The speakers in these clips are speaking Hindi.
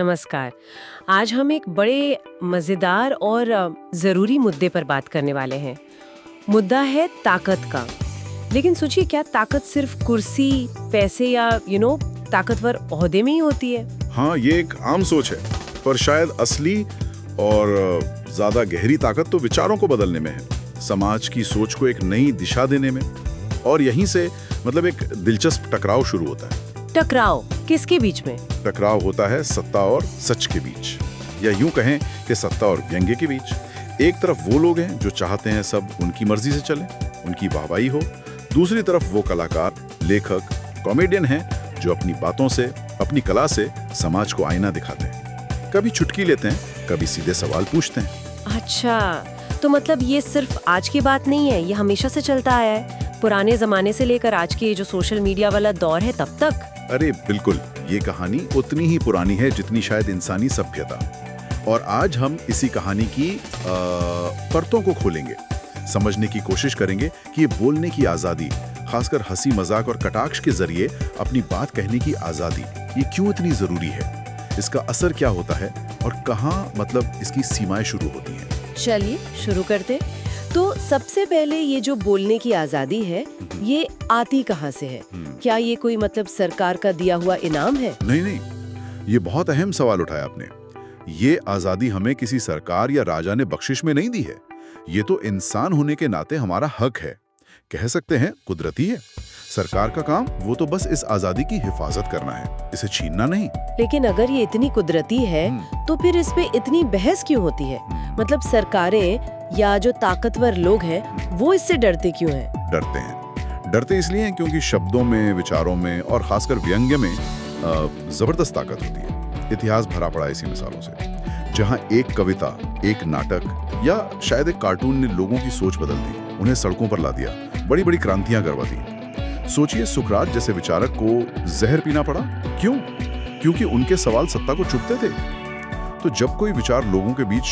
नमस्कार। आज हम एक बड़े मज़ेदार और ज़रूरी मुद्दे पर बात करने वाले हैं। मुद्दा है ताकत का। लेकिन सोचिए, क्या ताकत सिर्फ कुर्सी, पैसे या ताकतवर ओहदे में ही होती है? हाँ, ये एक आम सोच है, पर शायद असली और ज्यादा गहरी ताकत तो विचारों को बदलने में है, समाज की सोच को एक नई दिशा देने में। और यहीं से एक दिलचस्प टकराव शुरू होता है। टकराव किसके बीच में? टकराव होता है सत्ता और सच के बीच, या यूं कहें कि सत्ता और व्यंग्य के बीच। एक तरफ वो लोग हैं जो चाहते हैं सब उनकी मर्जी से चले, उनकी वाहवाही हो। दूसरी तरफ वो कलाकार, लेखक, कॉमेडियन हैं जो अपनी बातों से, अपनी कला से समाज को आईना दिखाते हैं। कभी चुटकी लेते हैं, कभी सीधे सवाल पूछते हैं। अच्छा, तो मतलब ये सिर्फ आज की बात नहीं है, ये हमेशा से चलता आया है, पुराने जमाने से लेकर आज के जो सोशल मीडिया वाला दौर है तब तक। अरे बिल्कुल, ये कहानी उतनी ही पुरानी है जितनी शायद इंसानी सभ्यता। और आज हम इसी कहानी की परतों को खोलेंगे, समझने की कोशिश करेंगे कि ये बोलने की आज़ादी, खासकर हंसी मजाक और कटाक्ष के जरिए अपनी बात कहने की आज़ादी, ये क्यों इतनी ज़रूरी है, इसका असर क्या होता है और कहाँ इसकी सीमाएं शुरू होती हैं। चलिए शुरू करते। तो सबसे पहले ये जो बोलने की आज़ादी है, ये आती कहाँ से है? क्या ये कोई सरकार का दिया हुआ इनाम है? नहीं, ये बहुत अहम सवाल उठाया आपने। ये आज़ादी हमें किसी सरकार या राजा ने बख्शिश में नहीं दी है। ये तो इंसान होने के नाते हमारा हक है, कह सकते हैं कुदरती है। सरकार का काम वो तो बस इस आज़ादी की हिफाजत करना है, इसे छीनना नहीं। लेकिन अगर ये इतनी कुदरती है तो फिर इस पे इतनी बहस क्यों होती है? सरकारें या जो ताकतवर लोग हैं वो इससे डरते क्यों हैं? डरते इसलिए हैं क्योंकि शब्दों में, विचारों में और खासकर व्यंग्य में जबरदस्त ताकत होती है। इतिहास भरा पड़ा है इसी मिसालों से, जहां एक कविता, एक नाटक या शायद एक कार्टून ने लोगों की सोच बदल दी, उन्हें सड़कों पर ला दिया, बड़ी बड़ी क्रांतियां करवा दी। सोचिए, सुकरात जैसे विचारक को जहर पीना पड़ा, क्यों? क्योंकि उनके सवाल सत्ता को चुभते थे। तो जब कोई विचार लोगों के बीच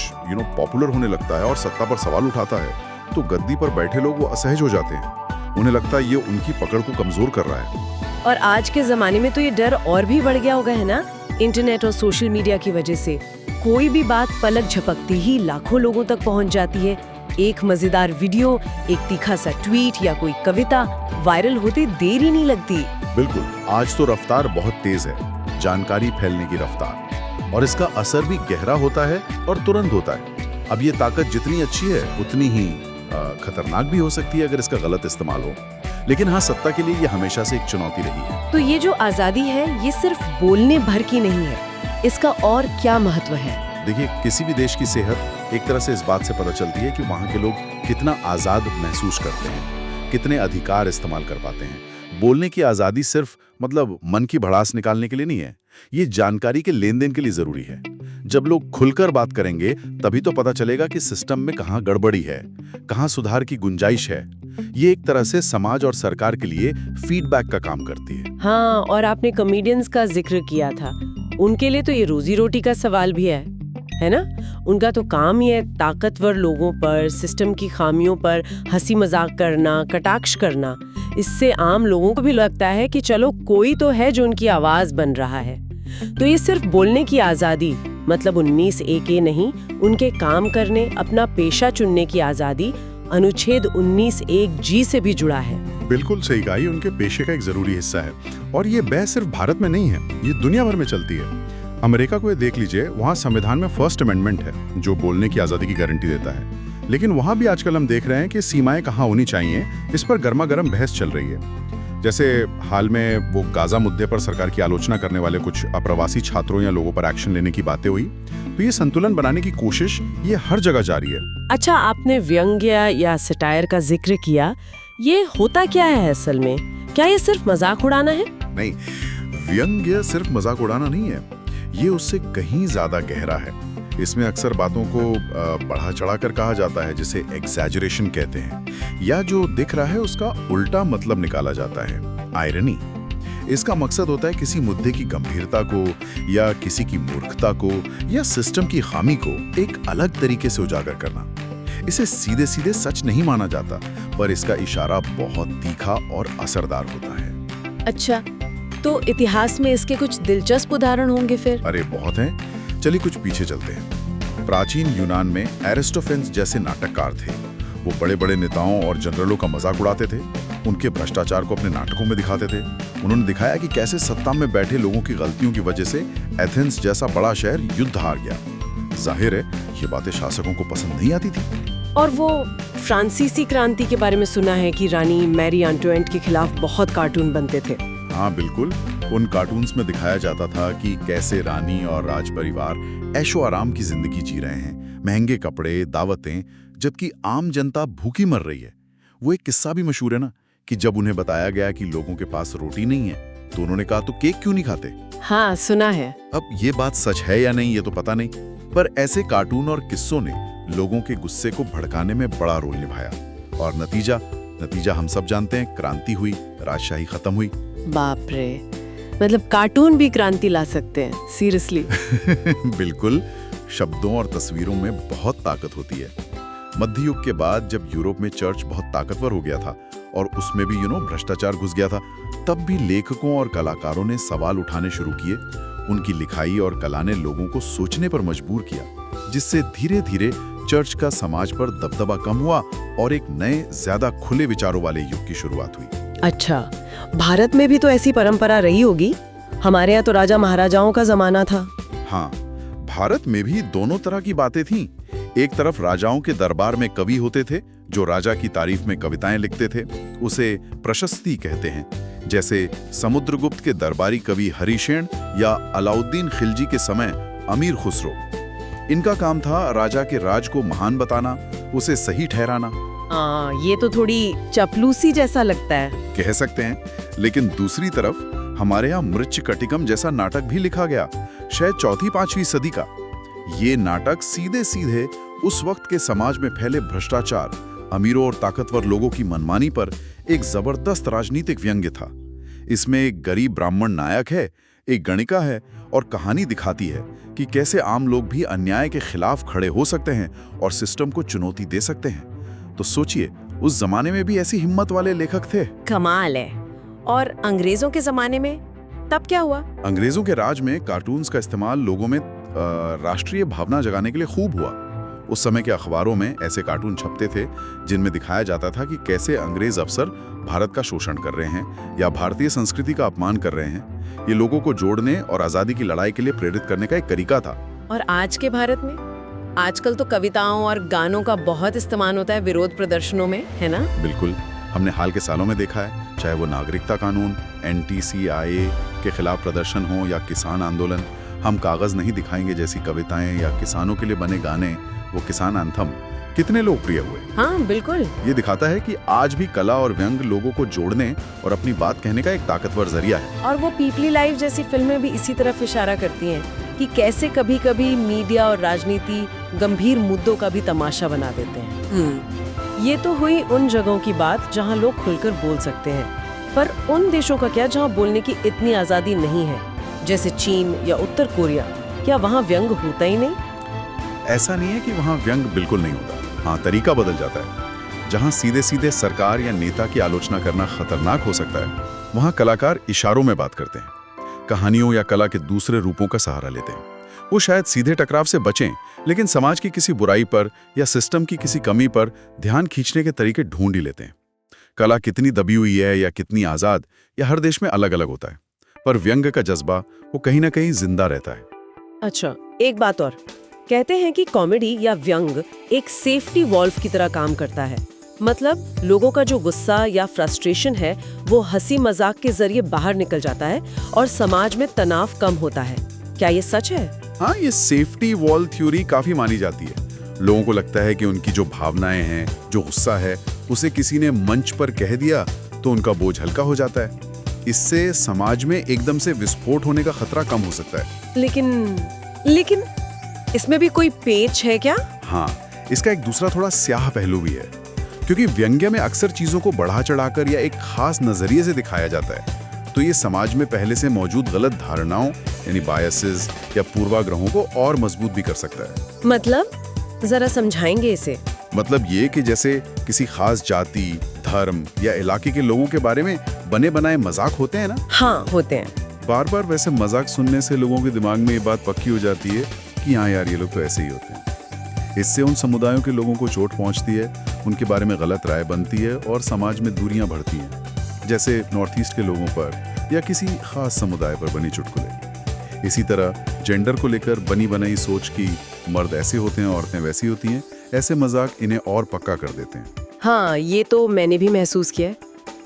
पॉपुलर होने लगता है और सत्ता पर सवाल उठाता है, तो गद्दी पर बैठे लोग वो असहज हो जाते हैं। उन्हें लगता है ये उनकी पकड़ को कमजोर कर रहा है। और आज के जमाने में तो ये डर और भी बढ़ गया होगा, है ना? इंटरनेट और सोशल मीडिया की वजह से कोई भी बात पलक झपकते ही लाखों लोगों तक पहुंच जाती है। एक मजेदार वीडियो, एक तीखा सा ट्वीट या कोई कविता वायरल होते देर ही नहीं लगती। बिल्कुल, आज तो रफ्तार बहुत तेज है, जानकारी फैलने की रफ्तार, और इसका असर भी गहरा होता है और तुरंत होता है। अब ये ताकत जितनी अच्छी है उतनी ही खतरनाक भी हो सकती है अगर इसका गलत इस्तेमाल हो। लेकिन हाँ, सत्ता के लिए ये हमेशा से एक चुनौती रही है। तो ये जो आज़ादी है, ये सिर्फ बोलने भर की नहीं है, इसका और क्या महत्व है? देखिए, किसी भी देश की सेहत एक तरह से इस बात से पता चलती है कि वहाँ के लोग कितना आज़ाद महसूस करते हैं, कितने अधिकार इस्तेमाल कर पाते हैं। बोलने की आज़ादी सिर्फ मन की भड़ास निकालने के लिए नहीं है, ये जानकारी के लेन देन के लिए जरूरी है। जब लोग खुलकर बात करेंगे तभी तो पता चलेगा कि सिस्टम में कहाँ गड़बड़ी है, कहाँ सुधार की गुंजाइश है। ये एक तरह से समाज और सरकार के लिए फीडबैक का काम करती है। हाँ, और आपने कॉमेडियंस का जिक्र किया था, उनके लिए तो ये रोजी रोटी का सवाल भी है ना? उनका तो काम ही है ताकतवर लोगों पर, सिस्टम की खामियों पर हंसी मजाक करना, कटाक्ष करना। इससे आम लोगों को भी लगता है कि चलो कोई तो है जो उनकी आवाज बन रहा है। तो ये सिर्फ बोलने की आज़ादी 19A नहीं, उनके काम करने, अपना पेशा चुनने की आज़ादी अनुच्छेद 19(1)G से भी जुड़ा है। बिल्कुल सही कहा, ये उनके पेशे का एक जरूरी हिस्सा है। और ये बहस सिर्फ भारत में नहीं है, ये दुनिया भर में चलती है। अमेरिका को देख लीजिए, वहाँ संविधान में फर्स्ट अमेंडमेंट है जो बोलने की आज़ादी की गारंटी देता है। लेकिन वहाँ भी आजकल हम देख रहे हैं कि सीमाएं कहाँ होनी चाहिए, इस पर गर्मा गर्म बहस चल रही है। जैसे हाल में वो गाजा मुद्दे पर सरकार की आलोचना करने वाले कुछ अप्रवासी छात्रों या लोगों पर एक्शन लेने की बातें हुई। तो ये संतुलन बनाने की कोशिश ये हर जगह जारी है। अच्छा, आपने व्यंग्य या सटायर का जिक्र किया, ये होता क्या है असल में? क्या ये सिर्फ मजाक उड़ाना है? नहीं, व्यंग्य सिर्फ मजाक उड़ाना नहीं है, ये उससे कहीं ज्यादा गहरा है। इसमें अक्सर बातों को बढ़ा चढ़ाकर कहा जाता है, जिसे एग्जैजरेशन कहते हैं, या जो दिख रहा है उसका उल्टा मतलब निकाला जाता है, आयरनी। इसका मकसद होता है किसी मुद्दे की गंभीरता को या किसी की मूर्खता को या सिस्टम की खामी को एक अलग तरीके से उजागर करना। इसे सीधे सीधे सच नहीं माना जाता, पर इसका इशारा बहुत तीखा और असरदार होता है। अच्छा, तो इतिहास में इसके कुछ दिलचस्प उदाहरण होंगे फिर? अरे बहुत हैं। चलिए कुछ पीछे चलते हैं। प्राचीन यूनान में एरिस्टोफेन्स जैसे नाटककार थे। वो बड़े बड़े नेताओं और जनरलों का मजाक उड़ाते थे, उनके भ्रष्टाचार को अपने नाटकों में दिखाते थे। उन्होंने दिखाया कि कैसे सत्ता में बैठे लोगों की गलतियों की वजह से एथेंस जैसा बड़ा शहर युद्ध हार गया। जाहिर है ये बातें शासकों को पसंद नहीं आती थी। और वो फ्रांसीसी क्रांति के बारे में सुना है कि रानी मैरी एंटोइनेट के खिलाफ बहुत कार्टून बनते थे। हाँ बिल्कुल, उन कार्टून्स में दिखाया जाता था कि कैसे रानी और राज परिवार ऐशो आराम की जिंदगी जी रहे हैं, महंगे कपड़े, दावतें, जबकि आम जनता भूखी मर रही है। वो एक किस्सा भी मशहूर है ना कि जब उन्हें बताया गया कि लोगों के पास रोटी नहीं है तो उन्होंने कहा तो केक क्यों नहीं खाते। हाँ सुना है। अब ये बात सच है या नहीं ये तो पता नहीं, पर ऐसे कार्टून और किस्सों ने लोगों के गुस्से को भड़काने में बड़ा रोल निभाया। और नतीजा हम सब जानते हैं, क्रांति हुई, राजशाही खत्म हुई। बाप रे, मतलब कार्टून भी क्रांति ला सकते हैं, सीरियसली। बिल्कुल, शब्दों और तस्वीरों में बहुत ताकत होती है। मध्य युग के बाद जब यूरोप में चर्च बहुत ताकतवर हो गया था और उसमें भी भ्रष्टाचार घुस गया था, तब भी लेखकों और कलाकारों ने सवाल उठाने शुरू किए। उनकी लिखाई और कला ने लोगों को सोचने पर मजबूर किया, जिससे धीरे धीरे चर्च का समाज पर दबदबा कम हुआ और एक नए, ज्यादा खुले विचारों वाले युग की शुरुआत हुई। अच्छा, भारत में भी तो ऐसी परंपरा रही होगी। हमारे यहाँ तो राजा महाराजाओं का जमाना था। हाँ, भारत में भी दोनों तरह की बातें थीं। एक तरफ राजाओं के दरबार में कवि होते थे जो राजा की तारीफ में कविताएं लिखते थे, उसे प्रशस्ति कहते हैं। जैसे समुद्रगुप्त के दरबारी कवि हरिशेन या अलाउद्दीन खिलजी के समय अमीर खुसरो। इनका काम था राजा के राज को महान बताना, उसे सही ठहराना। ये तो थोड़ी चपलूसी जैसा लगता है, कह सकते हैं। लेकिन दूसरी तरफ हमारे यहाँ मृच्छकटिकम जैसा नाटक भी लिखा गया, शायद 4वीं-5वीं सदी का। ये नाटक सीधे सीधे उस वक्त के समाज में फैले भ्रष्टाचार, अमीरों और ताकतवर लोगों की मनमानी पर एक जबरदस्त राजनीतिक व्यंग्य था। इसमें एक गरीब ब्राह्मण नायक है, एक गणिका है, और कहानी दिखाती है कि कैसे आम लोग भी अन्याय के खिलाफ खड़े हो सकते हैं और सिस्टम को चुनौती दे सकते हैं। तो सोचिए, उस जमाने में भी ऐसी हिम्मत वाले लेखक थे। कमाल है। और अंग्रेजों के जमाने में तब क्या हुआ? अंग्रेजों के राज में कार्टून्स का इस्तेमाल लोगों में राष्ट्रीय भावना जगाने के लिए खूब हुआ। उस समय के अखबारों में ऐसे कार्टून छपते थे जिनमें दिखाया जाता था कि कैसे अंग्रेज अफसर भारत का शोषण कर रहे हैं या भारतीय संस्कृति का अपमान कर रहे हैं। ये लोगों को जोड़ने और आज़ादी की लड़ाई के लिए प्रेरित करने का एक तरीका था। और आज के भारत में आजकल तो कविताओं और गानों का बहुत इस्तेमाल होता है विरोध प्रदर्शनों में, है ना? बिल्कुल, हमने हाल के सालों में देखा है, चाहे वो नागरिकता कानून, NTCIA के खिलाफ प्रदर्शन हो या किसान आंदोलन। हम कागज नहीं दिखाएंगे जैसी कविताएं या किसानों के लिए बने गाने, वो किसान एंथम कितने लोकप्रिय हुए। हाँ बिल्कुल। ये दिखाता है कि आज भी कला और व्यंग लोगों को जोड़ने और अपनी बात कहने का एक ताकतवर जरिया है। और वो पीपली लाइफ जैसी फिल्में भी इसी तरफ इशारा करती हैं कि कैसे कभी कभी मीडिया और राजनीति गंभीर मुद्दों का भी तमाशा बना देते हैं। ये तो हुई उन जगहों की बात जहाँ लोग खुलकर बोल सकते हैं, पर उन देशों का क्या जहाँ बोलने की इतनी आज़ादी नहीं है, जैसे चीन या उत्तर कोरिया? क्या वहाँ व्यंग होता ही नहीं? ऐसा नहीं है कि वहाँ व्यंग बिल्कुल नहीं होता। हाँ, तरीका बदल जाता है। जहाँ सीधे सीधे सरकार या नेता की आलोचना करना खतरनाक हो सकता है, वहाँ कलाकार इशारों में बात करते हैं, कहानियों या कला के दूसरे रूपों का सहारा लेते हैं। वो शायद सीधे टकराव से बचें, लेकिन समाज की किसी बुराई पर या सिस्टम की किसी कमी पर ध्यान खींचने के तरीके ढूंढ ही लेते हैं। कला कितनी दबी हुई है या कितनी आज़ाद, या हर देश में अलग अलग होता है, पर व्यंग का जज्बा वो कहीं ना कहीं जिंदा रहता है। अच्छा, एक बात और, कहते हैं कि कॉमेडी या व्यंग एक सेफ्टी वॉल्व की तरह काम करता है। मतलब लोगों का जो गुस्सा या फ्रस्ट्रेशन है वो हंसी मजाक के जरिए बाहर निकल जाता है और समाज में तनाव कम होता है। क्या ये सच है? हाँ, ये सेफ्टी वॉल थ्योरी काफी मानी जाती है। लोगों को लगता है कि उनकी जो भावनाएं हैं, जो गुस्सा है, उसे किसी ने मंच पर कह दिया तो उनका बोझ हल्का हो जाता है। इससे समाज में एकदम से विस्फोट होने का खतरा कम हो सकता है। लेकिन इसमें भी कोई पेच है क्या? हाँ, इसका एक दूसरा थोड़ा स्याह पहलू भी है, क्योंकि व्यंग्य में अक्सर चीजों को बढ़ा चढ़ाकर या एक खास नजरिए से दिखाया जाता है, तो ये समाज में पहले से मौजूद गलत धारणाओं यानी बायसेस या पूर्वाग्रहों को और मजबूत भी कर सकता है। मतलब जरा समझाएंगे इसे। मतलब ये कि जैसे किसी खास जाति, धर्म या इलाके के लोगों के बारे में बने बनाए मजाक होते हैं ना, हाँ होते हैं। बार बार वैसे मजाक सुनने से लोगों के दिमाग में ये बात पक्की हो जाती है कि हाँ यार, ये लोग तो ऐसे ही होते हैं। इससे उन समुदायों के लोगों को चोट पहुंचती है, उनके बारे में गलत राय बनती है और समाज में दूरियां बढ़ती हैं, जैसे नॉर्थ ईस्ट के लोगों पर या किसी खास समुदाय पर बनी चुटकुले। इसी तरह जेंडर को लेकर बनी बनाई सोच की मर्द ऐसे होते हैं, औरतें वैसी होती हैं, ऐसे मजाक इन्हें और पक्का कर देते हैं। हाँ, ये तो मैंने भी महसूस किया है।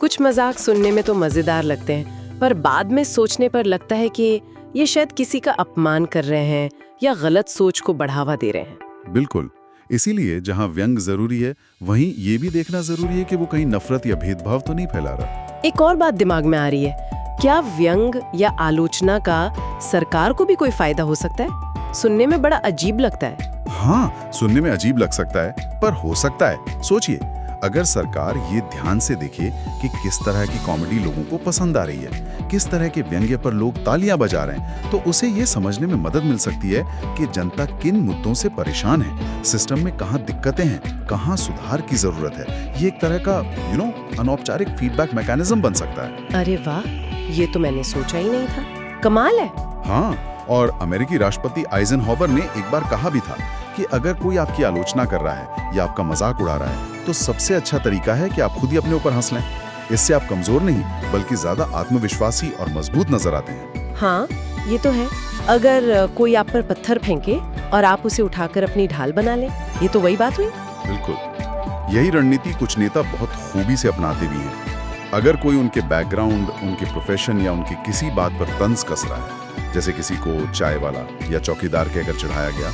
कुछ मजाक सुनने में तो मजेदार लगते हैं, पर बाद में सोचने पर लगता है कि ये शायद किसी का अपमान कर रहे हैं या गलत सोच को बढ़ावा दे रहे हैं। बिल्कुल, इसीलिए जहां व्यंग जरूरी है, वहीं ये भी देखना जरूरी है कि वो कहीं नफरत या भेदभाव तो नहीं फैला रहा। एक और बात दिमाग में आ रही है, क्या व्यंग या आलोचना का सरकार को भी कोई फायदा हो सकता है? सुनने में बड़ा अजीब लगता है। हाँ, सुनने में अजीब लग सकता है, पर हो सकता है। सोचिए, अगर सरकार ये ध्यान से देखे कि किस तरह की कॉमेडी लोगों को पसंद आ रही है, किस तरह के व्यंग्य पर लोग तालियां बजा रहे हैं, तो उसे ये समझने में मदद मिल सकती है कि जनता किन मुद्दों से परेशान है, सिस्टम में कहाँ दिक्कतें हैं, कहाँ सुधार की जरूरत है। ये एक तरह का अनौपचारिक फीडबैक मैकेनिज्म बन सकता है। अरे वाह, ये तो मैंने सोचा ही नहीं था। कमाल है। हाँ, और अमेरिकी राष्ट्रपति आइजनहॉवर ने एक बार कहा भी था कि अगर कोई आपकी आलोचना कर रहा है या आपका मजाक उड़ा रहा है, तो सबसे अच्छा तरीका है कि आप खुद ही अपने ऊपर हंस लें। इससे आप कमजोर नहीं, बल्कि ज्यादा आत्मविश्वासी और मजबूत नजर आते हैं। हाँ, ये तो है। अगर कोई आप पर पत्थर फेंके और आप उसे उठाकर अपनी ढाल बना लें, ये तो वही बात हुई। बिल्कुल, यही रणनीति कुछ नेता बहुत खूबी से अपनाते भी हैं। अगर कोई उनके बैकग्राउंड, उनके प्रोफेशन या उनकी किसी बात पर तंज कस रहा है, जैसे किसी को चाय वाला या चौकीदार कहकर चिढ़ाया गया,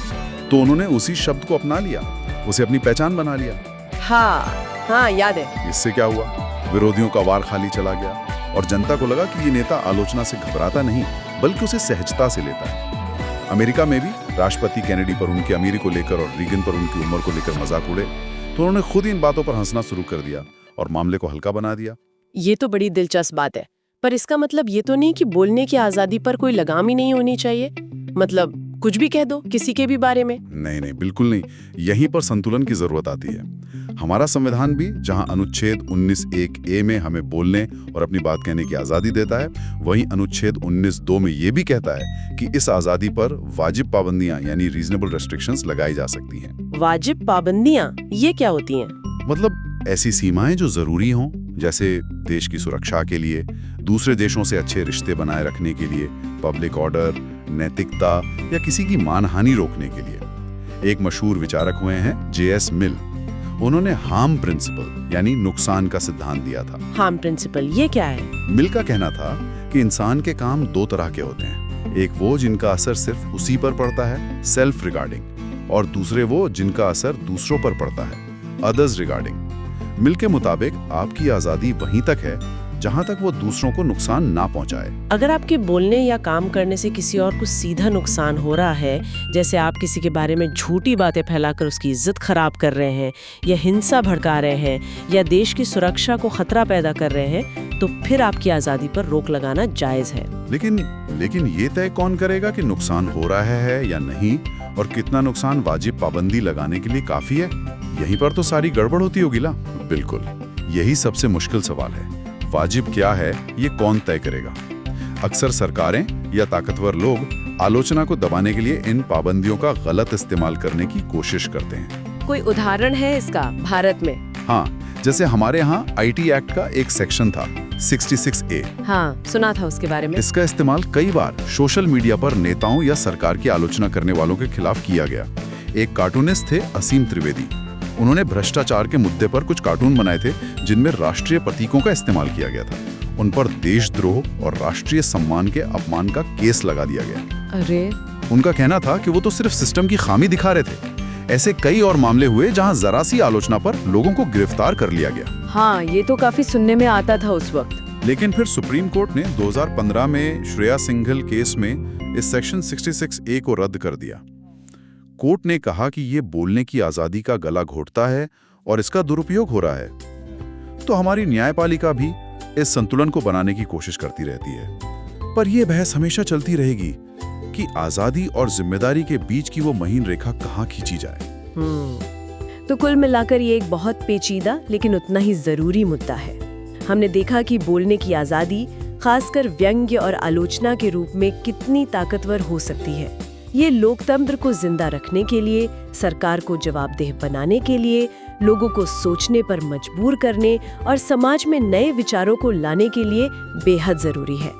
तो उन्होंने उसी शब्द को अपना लिया, उसे अपनी पहचान बना लिया। हाँ, याद है। इससे क्या हुआ? विरोधियों का वार खाली चला गया और जनता को लगा कि ये नेता आलोचना से घबराता नहीं, बल्कि उसे सहजता से लेता है। अमेरिका में भी राष्ट्रपति कैनेडी पर उनकी अमीरी को लेकर और रीगन पर उनकी उम्र को लेकर मजाक उड़े, तो उन्होंने खुद इन बातों पर हंसना शुरू कर दिया और मामले को हल्का बना दिया। ये तो बड़ी दिलचस्प बात है, पर इसका मतलब ये तो नहीं कि बोलने की आजादी पर कोई लगाम ही नहीं होनी चाहिए। मतलब कुछ भी कह दो किसी के भी बारे में। नहीं, बिल्कुल नहीं। यहीं पर संतुलन की जरूरत आती है। हमारा संविधान भी जहां अनुच्छेद 19(1)(a) में हमें बोलने और अपनी बात कहने की आजादी देता है, वहीं अनुच्छेद 19(2) में ये भी कहता है कि इस आजादी पर वाजिब पाबंदियां यानी रीजनेबल रेस्ट्रिक्शंस लगाई जा सकती हैं। वाजिब पाबंदियां ये क्या होती हैं? मतलब ऐसी सीमाएं जो जरूरी हों, जैसे देश की सुरक्षा के लिए, दूसरे देशों से अच्छे रिश्ते बनाए रखने के लिए, पब्लिक ऑर्डर, नैतिकता या किसी की मानहानि रोकने के लिए। एक मशहूर विचारक हुए हैं J.S. मिल। उन्होंने हार्म प्रिंसिपल यानी नुकसान का सिद्धांत दिया था। हार्म प्रिंसिपल ये क्या है? मिल का कहना था कि इंसान के काम दो तरह के होते हैं। एक वो जिनका असर सिर्फ उसी पर पड़ता है, सेल्फ रिगार्डिंग, और दूसरे वो जिनका असर दूसरों पर पड़ता है, अदर्स रिगार्डिंग। मिल के मुताबिक आपकी आजादी वहीं तक है जहां तक वो दूसरों को नुकसान ना पहुंचाए। अगर आपके बोलने या काम करने से किसी और को सीधा नुकसान हो रहा है, जैसे आप किसी के बारे में झूठी बातें फैलाकर उसकी इज्जत खराब कर रहे हैं या हिंसा भड़का रहे हैं या देश की सुरक्षा को खतरा पैदा कर रहे हैं, तो फिर आपकी आजादी पर रोक लगाना जायज है। लेकिन ये तय कौन करेगा कि नुकसान हो रहा है या नहीं, और कितना नुकसान वाजिब पाबंदी लगाने के लिए काफी है? यहीं पर तो सारी गड़बड़ होती होगी ना। बिल्कुल, यही सबसे मुश्किल सवाल है। वाजिब क्या है, ये कौन तय करेगा? अक्सर सरकारें या ताकतवर लोग आलोचना को दबाने के लिए इन पाबंदियों का गलत इस्तेमाल करने की कोशिश करते हैं। कोई उदाहरण है इसका भारत में? हाँ, जैसे हमारे यहाँ IT एक्ट का एक सेक्शन था 66A। हाँ, सुना था उसके बारे में। इसका इस्तेमाल कई बार सोशल मीडिया पर नेताओं या सरकार की आलोचना करने वालों के खिलाफ किया गया। एक कार्टूनिस्ट थे असीम त्रिवेदी। उन्होंने भ्रष्टाचार के मुद्दे पर कुछ कार्टून बनाए थे जिनमें राष्ट्रीय प्रतीकों का इस्तेमाल किया गया था। उन पर देशद्रोह और राष्ट्रीय सम्मान के अपमान का केस लगा दिया गया। अरे, उनका कहना था कि वो तो सिर्फ सिस्टम की खामी दिखा रहे थे। ऐसे कई और मामले हुए जहां जरा सी आलोचना पर लोगों को गिरफ्तार कर लिया गया। हाँ, ये तो काफी सुनने में आता था उस वक्त। लेकिन फिर सुप्रीम कोर्ट ने 2015 में श्रेया सिंघल केस में इस सेक्शन 66A को रद्द कर दिया। कोर्ट ने कहा कि ये बोलने की आजादी का गला घोटता है और इसका दुरुपयोग हो रहा है। तो हमारी न्यायपालिका भी इस संतुलन को बनाने की कोशिश करती रहती है, पर यह बहस हमेशा चलती रहेगी कि आजादी और जिम्मेदारी के बीच की वो महीन रेखा कहाँ खींची जाए। तो कुल मिलाकर ये एक बहुत पेचीदा लेकिन उतना ही जरूरी मुद्दा है। हमने देखा कि बोलने की आज़ादी, खासकर व्यंग्य और आलोचना के रूप में, कितनी ताकतवर हो सकती है। ये लोकतंत्र को जिंदा रखने के लिए, सरकार को जवाबदेह बनाने के लिए, लोगों को सोचने पर मजबूर करने और समाज में नए विचारों को लाने के लिए बेहद जरूरी है।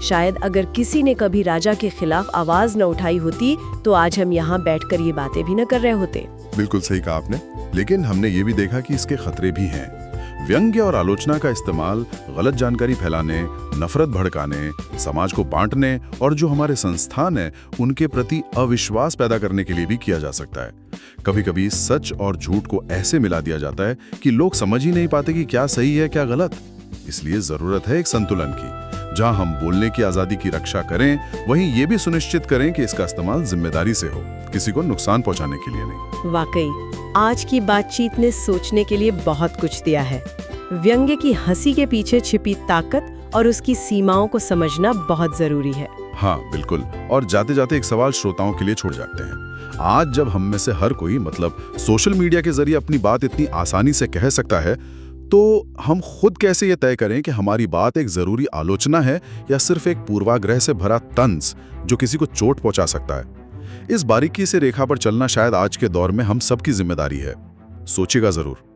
शायद अगर किसी ने कभी राजा के खिलाफ आवाज न उठाई होती तो आज हम यहाँ बैठकर ये बातें भी न कर रहे होते। बिल्कुल सही कहा आपने, लेकिन हमने ये भी देखा कि इसके खतरे भी हैं। व्यंग्य और आलोचना का इस्तेमाल गलत जानकारी फैलाने, नफरत भड़काने, समाज को बांटने और जो हमारे संस्थान है उनके प्रति अविश्वास पैदा करने के लिए भी किया जा सकता है। कभी कभी सच और झूठ को ऐसे मिला दिया जाता है कि लोग समझ ही नहीं पाते कि क्या सही है क्या गलत। इसलिए जरूरत है एक संतुलन की, जहां हम बोलने की आजादी की रक्षा करें, वहीं ये भी सुनिश्चित करें कि इसका इस्तेमाल जिम्मेदारी से हो, किसी को नुकसान पहुंचाने के लिए नहीं। वाकई आज की बातचीत ने सोचने के लिए बहुत कुछ दिया है। व्यंग्य की हंसी के पीछे छिपी ताकत और उसकी सीमाओं को समझना बहुत जरूरी है। हाँ बिल्कुल। और जाते जाते एक सवाल श्रोताओं के लिए छोड़ जाते हैं। आज जब हम में से हर कोई, मतलब सोशल मीडिया के जरिए अपनी बात इतनी आसानी से कह सकता है, तो हम खुद कैसे ये तय करें कि हमारी बात एक जरूरी आलोचना है या सिर्फ एक पूर्वाग्रह से भरा तंज जो किसी को चोट पहुंचा सकता है। इस बारीकी से रेखा पर चलना शायद आज के दौर में हम सबकी जिम्मेदारी है। सोचिएगा जरूर।